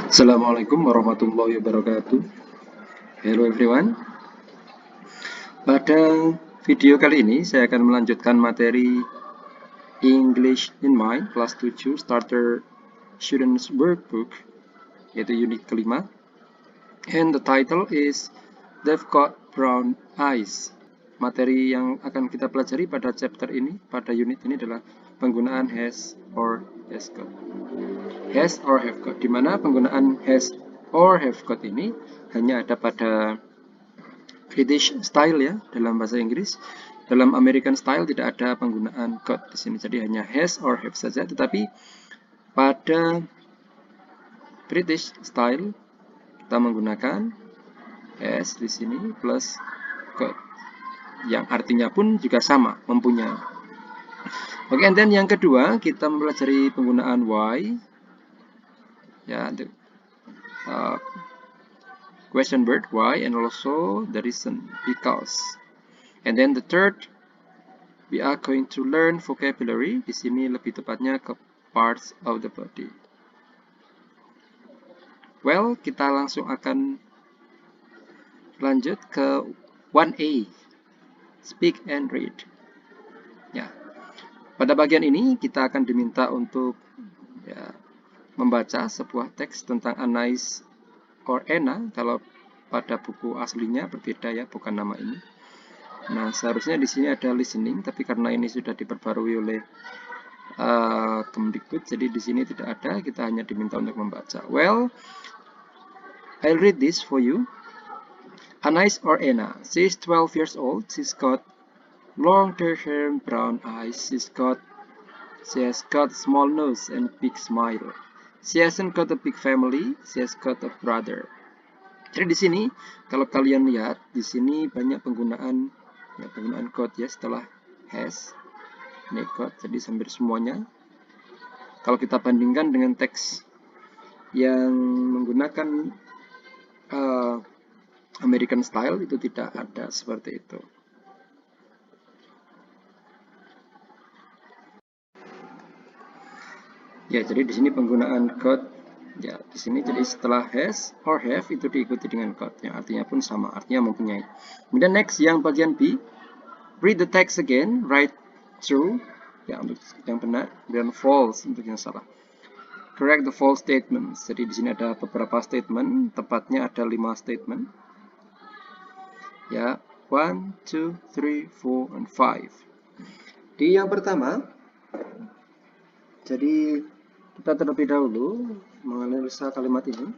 Assalamualaikum warahmatullahi wabarakatuh. Hello everyone. Pada video kali ini saya akan melanjutkan materi English in Mind kelas 7 Starter Students Workbook, yaitu unit kelima. And the title is They've Got Brown Eyes. Materi yang akan kita pelajari pada chapter ini, pada unit ini adalah penggunaan has or has got. Has or have got, di mana penggunaan has or have got ini hanya ada pada British style ya, dalam bahasa Inggris. Dalam American style tidak ada penggunaan got di sini, jadi hanya has or have saja. Tetapi pada British style kita menggunakan has di sini plus got, yang artinya pun juga sama, mempunyai. Oke, and then yang kedua kita mempelajari penggunaan why ya, question word why, and also the reason because. And then the third, we are going to learn vocabulary. Di sini lebih tepatnya ke parts of the body. Well, kita langsung akan lanjut ke 1A, speak and read. Ya, pada bagian ini kita akan diminta untuk membaca sebuah teks tentang Anais or Anna. Kalau pada buku aslinya berbeda ya, bukan nama ini. Nah, seharusnya di sini ada listening, tapi karena ini sudah diperbarui oleh Kemdikbud, jadi di sini tidak ada. Kita hanya diminta untuk membaca. Well, I'll read this for you. Anais or Anna. She's 12 years old. She's got long dark hair and brown eyes. She has got small nose and big smile. She hasn't got a big family. She has got a brother. Jadi di sini kalau kalian lihat di sini banyak penggunaan got ya setelah has. Ini got, jadi hampir semuanya. Kalau kita bandingkan dengan teks yang menggunakan American style, itu tidak ada seperti itu. Ya, jadi di sini penggunaan got ya, di sini jadi setelah has or have itu diikuti dengan got, yang artinya pun sama, artinya mempunyai. Kemudian next yang bagian B, read the text again, write true ya untuk yang benar, dan false untuk yang salah. Correct the false statements. Jadi di sini ada beberapa statement, tepatnya ada 5 statement. Ya, 1, 2, 3, 4, and 5. Di yang pertama, jadi kita terlebih dahulu menganalisa kalimat ini,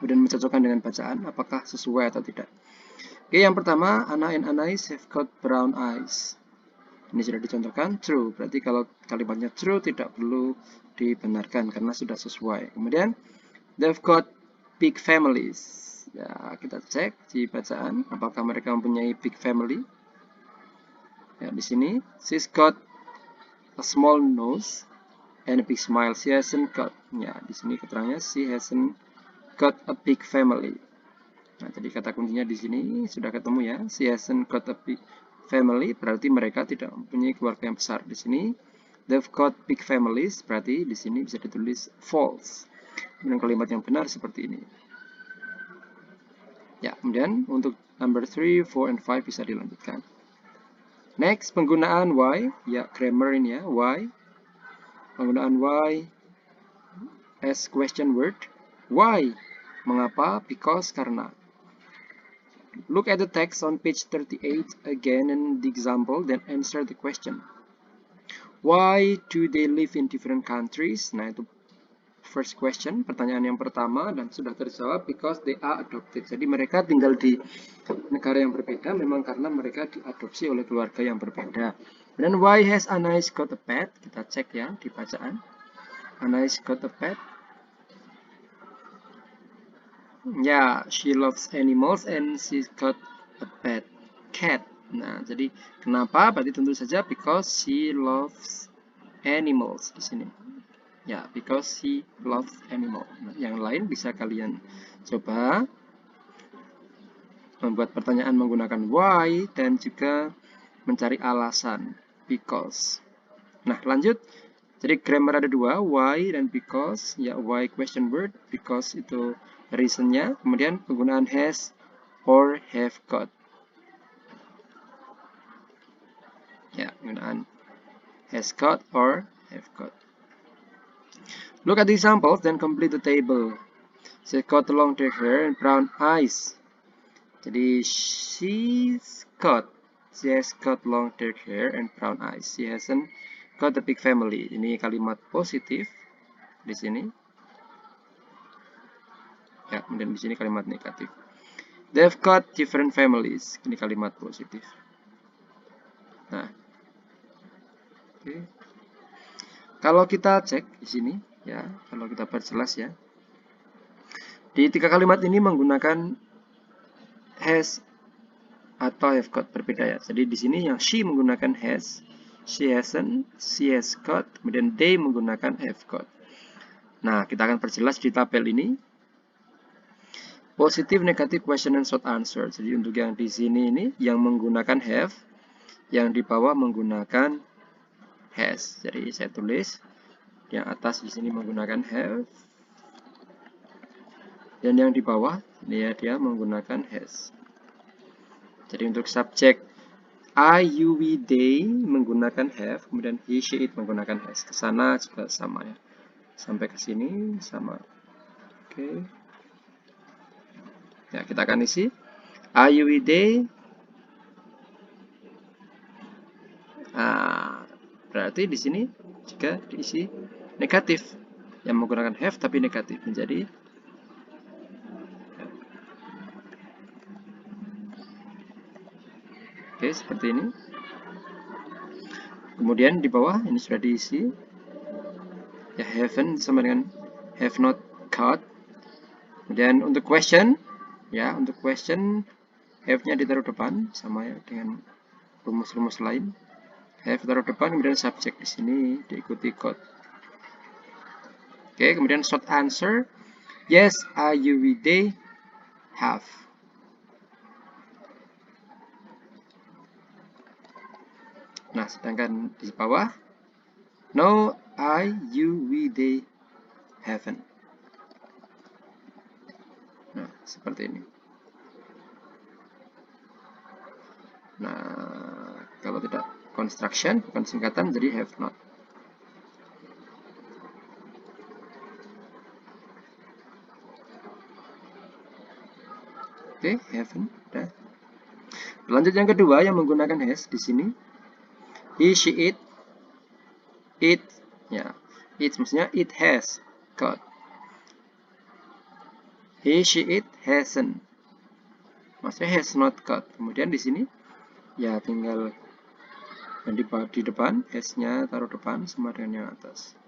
kemudian mencocokkan dengan bacaan, apakah sesuai atau tidak. Oke, yang pertama, Anna and Anais have got brown eyes. Ini sudah dicontohkan, true. Berarti kalau kalimatnya true tidak perlu dibenarkan karena sudah sesuai. Kemudian, they've got big families. Ya, kita cek di bacaan apakah mereka mempunyai big family. Ya, di sini, she's got a small nose and a big smile. She hasn't got. Ya, di sini keterangannya she hasn't got a big family. Nah, jadi kata kuncinya di sini sudah ketemu ya. She hasn't got a big family, berarti mereka tidak mempunyai keluarga yang besar. Di sini they've got big families, berarti di sini bisa ditulis false. Kemudian kalimat yang benar seperti ini. Ya, kemudian untuk number 3, 4, and 5 bisa dilanjutkan. Next, penggunaan why. Ya, grammar ini ya, why. Penggunaan why as question word. Why? Mengapa? Because, karena. Look at the text on page 38 again and the example, then answer the question. Why do they live in different countries? Nah, itu first question, pertanyaan yang pertama, dan sudah terjawab because they are adopted. Jadi mereka tinggal di negara yang berbeda memang karena mereka diadopsi oleh keluarga yang berbeda. Dan why has Anais got a pet? Kita cek ya di bacaan. Anais got a pet. Ya, she loves animals and she's got a pet cat. Nah, jadi kenapa? Berarti tentu saja because she loves animals di sini. Ya, because she loves animals. Nah, yang lain bisa kalian coba membuat pertanyaan menggunakan why dan juga mencari alasan because. Nah, lanjut. Jadi grammar ada dua, why dan because. Ya, why question word, because itu reasonnya. Kemudian penggunaan has or have got. Ya, penggunaan has got or have got. Look at the examples, then complete the table. She's got long dark hair and brown eyes. Jadi she has got long dark hair and brown eyes. She hasn't got a big family. Ini kalimat positif di sini. Ya, kemudian di sini kalimat negatif. They've got different families. Ini kalimat positif. Nah, oke. Kalau kita cek di sini, ya, kalau kita perjelas ya, di tiga kalimat ini menggunakan has atau have got berbeda ya. Jadi di sini yang she menggunakan has, she hasn't, she has got, kemudian they menggunakan have got. Nah, kita akan perjelas di tabel ini. Positif, negatif, question, and short answer. Jadi untuk yang di sini ini yang menggunakan have, yang di bawah menggunakan has. Jadi saya tulis yang atas di sini menggunakan have, dan yang di bawah ini ya dia menggunakan has. Jadi untuk subjek I, you, we, they menggunakan have, kemudian he, she, it menggunakan has. Kesana juga sama ya. Sampai ke sini sama. Oke. Ya, kita akan isi I, you, we, they. Nah, berarti di sini jika diisi negatif yang menggunakan have tapi negatif menjadi oke, seperti ini. Kemudian di bawah ini sudah diisi ya, haven't sama dengan have not got. Kemudian untuk question ya, untuk question have-nya ditaruh depan sama ya dengan rumus-rumus lain. Have taruh depan, kemudian subjek di sini diikuti got. Oke, kemudian short answer yes, I, you, we, they have. Nah, sedangkan di bawah no, I, you, we, they haven't. Nah, seperti ini. Nah, kalau tidak construction, bukan singkatan, jadi have not. Oke, haven't. Udah. Lanjut yang kedua yang menggunakan has di sini. He, she, it. It, ya. It maksudnya it has got. He, she, it hasn't. Maksudnya has not got. Kemudian di sini ya tinggal yang di depan, has-nya taruh depan sama dengan yang atas.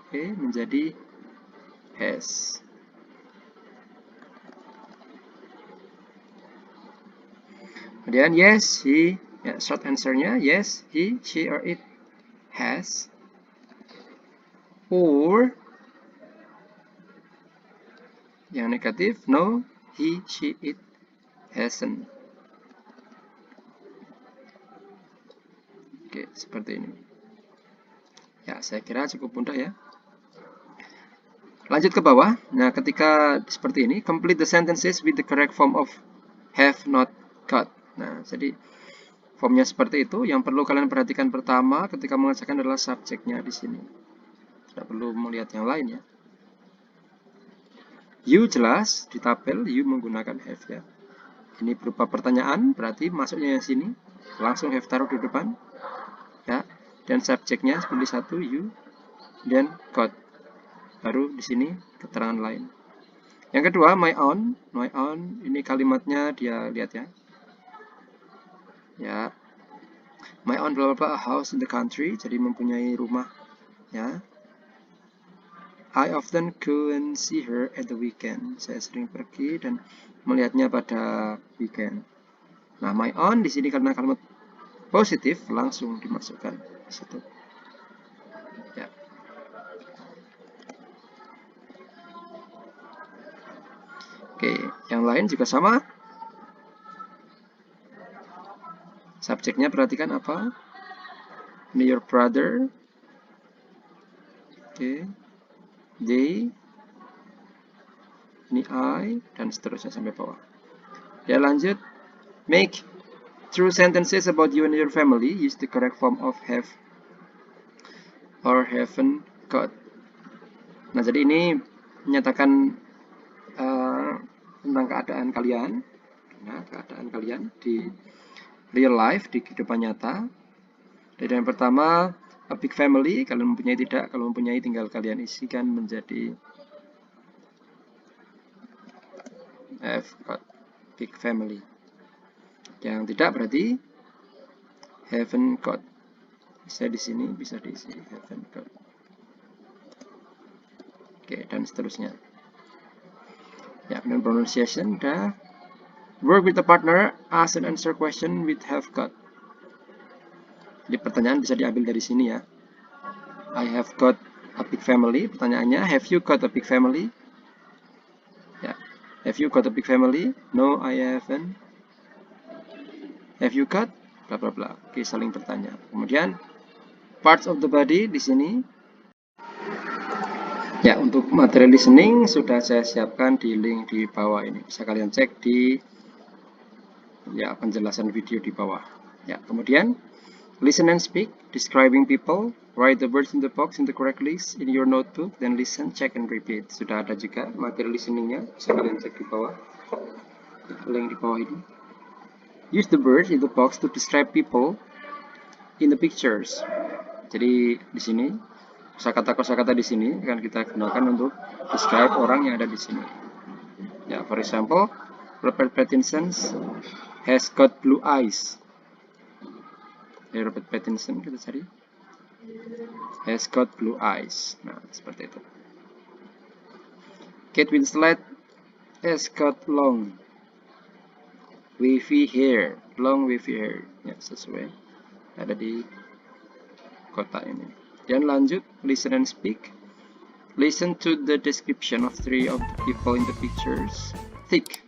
Oke, menjadi has. Kemudian yes, he, ya, short answer-nya yes, he, she, or it has. Or yang negatif no, he, she, it hasn't. Oke, seperti ini. Ya, saya kira cukup mudah ya. Lanjut ke bawah. Nah, ketika seperti ini, complete the sentences with the correct form of have not got. Nah, jadi formnya seperti itu. Yang perlu kalian perhatikan pertama ketika mengerjakan adalah subjeknya di sini. Tidak perlu melihat yang lain ya. You jelas di tabel, you menggunakan have ya. Ini berupa pertanyaan, berarti masuknya yang sini. Langsung have taruh di depan. Ya. Dan subjeknya seperti satu, you. Dan got. Baru di sini keterangan lain. Yang kedua, my own. My own, ini kalimatnya dia lihat ya. Ya. My own bla bla bla, a house in the country, jadi mempunyai rumah ya. I often go and see her at the weekend. Saya sering pergi dan melihatnya pada weekend. Nah, my own di sini karena kalimat positif langsung dimasukkan di situ. Ya. Oke, yang lain juga sama. Subjeknya perhatikan apa? Ini your brother. Oke. They, ini I, dan seterusnya sampai bawah. Ya, lanjut. Make true sentences about you and your family. Use the correct form of have or haven't got. Nah, jadi ini menyatakan tentang keadaan kalian. Nah, keadaan kalian di real life, di kehidupan nyata. Jadi yang pertama, a big family. Kalian mempunyai tidak? Kalau mempunyai, tinggal kalian isikan menjadi have got big family. Yang tidak berarti haven't got. Bisa di sini, bisa diisi haven't got. Oke, dan seterusnya. Ya, dan pronunciation udah. Work with a partner, ask and answer question with have got. Jadi pertanyaan bisa diambil dari sini ya. I have got a big family. Pertanyaannya, have you got a big family? Ya, have you got a big family? No, I haven't. Have you got? Bla bla bla. Oke, saling bertanya. Kemudian parts of the body di sini. Ya, untuk materi listening sudah saya siapkan di link di bawah ini. Bisa kalian cek di ya penjelasan video di bawah. Ya, kemudian listen and speak, describing people, write the words in the box in the correct list in your notebook, then listen, check and repeat. Sudah ada juga materi listeningnya, bisa kalian cek di bawah. Link di bawah ini. Use the words in the box to describe people in the pictures. Jadi di sini kosakata di sini akan kita gunakan untuk describe orang yang ada di sini. Ya, for example, Robert Pattinson has got blue eyes. Robert Pattinson kita cari. Has got blue eyes. Nah, seperti itu. Kate Winslet has got long wavy hair. Long wavy hair. Ya, sesuai. Ada di kota ini. Dan lanjut, listen and speak. Listen to the description of three of the people in the pictures. Think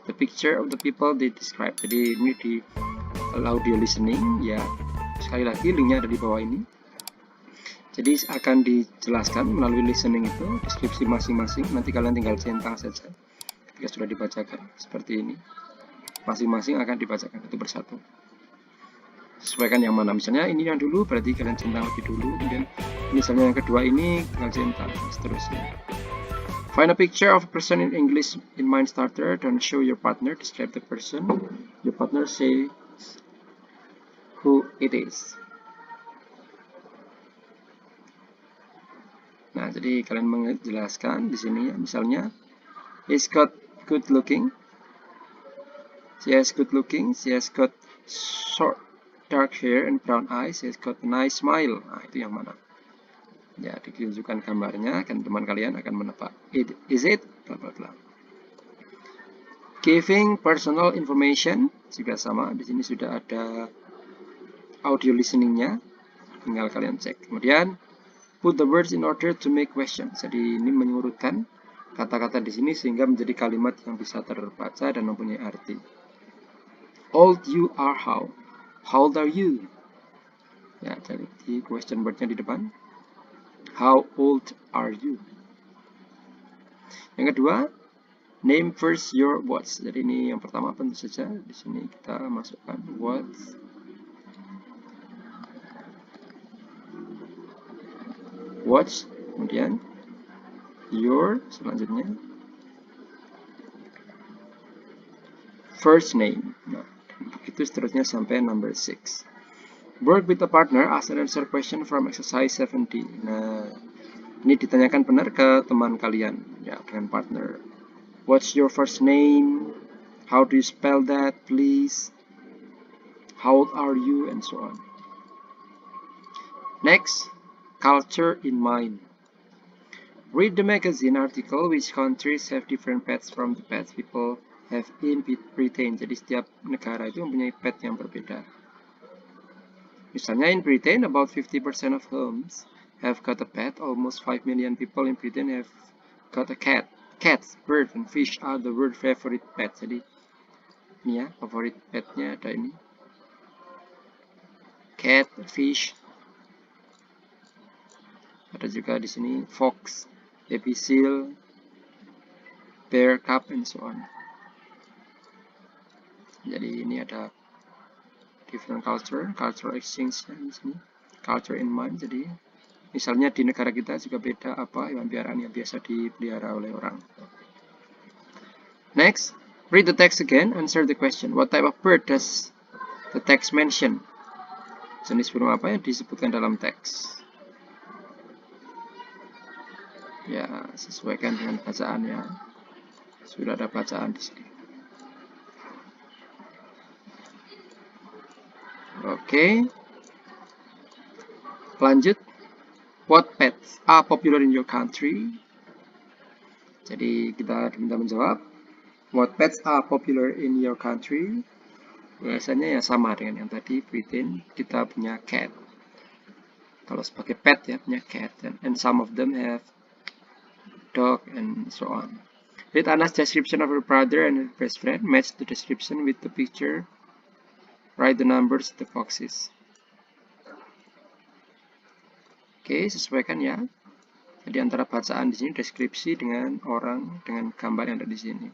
the picture of the people they describe. Jadi ini di audio listening ya. Sekali lagi linknya ada di bawah ini. Jadi akan dijelaskan melalui listening itu deskripsi masing-masing. Nanti kalian tinggal centang saja ketika sudah dibacakan seperti ini. Masing-masing akan dibacakan itu bersatu. Sesuaikan yang mana, misalnya ini yang dulu berarti kalian centang lebih dulu, kemudian misalnya yang kedua ini tinggal centang, seterusnya. Find a picture of a person in English in mind starter. Don't show your partner, describe the person. Your partner say who it is. Nah, jadi kalian menjelaskan di sini ya, misalnya he's got good looking, she has good looking, she has got short dark hair and brown eyes, has got a nice smile. Nah, itu yang mana? Ya, ditunjukkan gambarnya, kan teman kalian akan menebak. Is it? Bla bla bla. Giving personal information juga sama. Di sini sudah ada audio listeningnya, tinggal kalian cek. Kemudian put the words in order to make questions. Jadi ini mengurutkan kata-kata di sini sehingga menjadi kalimat yang bisa terbaca dan mempunyai arti. Old you are how? How old are you? Ya, jadi di question word-nya di depan. How old are you? Yang kedua, name first your watch. Jadi ini yang pertama tentu saja di sini kita masukkan watch. Watch, kemudian your selanjutnya first name. Nah, begitu seterusnya sampai number 6. Work with a partner, ask and answer question from exercise 70. Nah, ini ditanyakan benar ke teman kalian, ya, dengan partner. What's your first name? How do you spell that, please? How old are you? And so on. Next, culture in mind. Read the magazine article which countries have different pets from the pets people have in Britain. Jadi setiap negara itu mempunyai pet yang berbeda. Misalnya in Britain, about 50% of homes have got a pet. Almost 5 million people in Britain have got a cat. Cats, birds, and fish are the world favorite pets. Jadi ini ya, favorit petnya ada ini. Cat, fish. Ada juga di sini fox, baby seal, bear cub, and so on. Jadi ini ada different culture exchange di sini, culture in mind. Jadi misalnya di negara kita juga beda apa hewan piaraan yang biasa dipelihara oleh orang. Next, read the text again, answer the question. What type of bird does the text mention? Jenis burung apa yang disebutkan dalam teks? Ya, sesuaikan dengan bacaannya. Sudah ada bacaan di sini. Oke. Lanjut. What pets are popular in your country? Jadi kita diminta menjawab. What pets are popular in your country? Biasanya ya sama dengan yang tadi, Britain. Kita punya cat. Kalau sebagai pet ya punya cat. And some of them have dog and so on. Read Anna's description of her brother and her best friend. Match the description with the picture. Write the numbers, the boxes. Oke, sesuaikan ya. Jadi antara bacaan di sini deskripsi dengan orang dengan gambar yang ada di sini.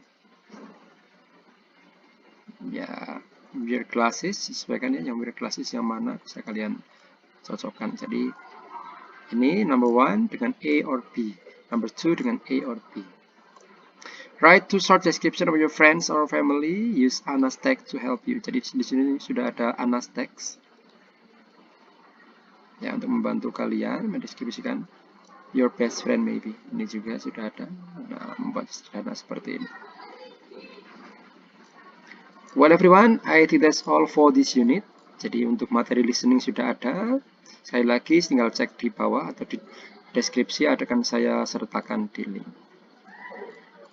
Ya, wear glasses sesuaikan ya, yang wear glasses yang mana bisa kalian cocokkan. Jadi ini number 1 dengan A or B, number 2 dengan A or B. Write 2 short description of your friends or family. Use Anna's text to help you. Jadi di sini sudah ada Anna's text ya untuk membantu kalian mendeskripsikan your best friend maybe. Ini juga sudah ada. Nah, membuat sederhana seperti ini. Well everyone, I think that's all for this unit. Jadi untuk materi listening sudah ada. Sekali lagi tinggal cek di bawah atau di deskripsi akan saya sertakan di link.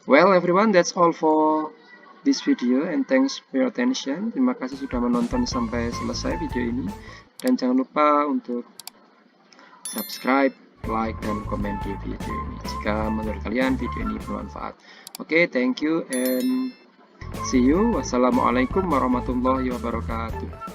Well everyone, that's all for this video and thanks for your attention. Terima kasih sudah menonton sampai selesai video ini. Dan jangan lupa untuk subscribe, like, dan komen di video ini jika menurut kalian video ini bermanfaat. Oke, thank you and see you. Wassalamualaikum warahmatullahi wabarakatuh.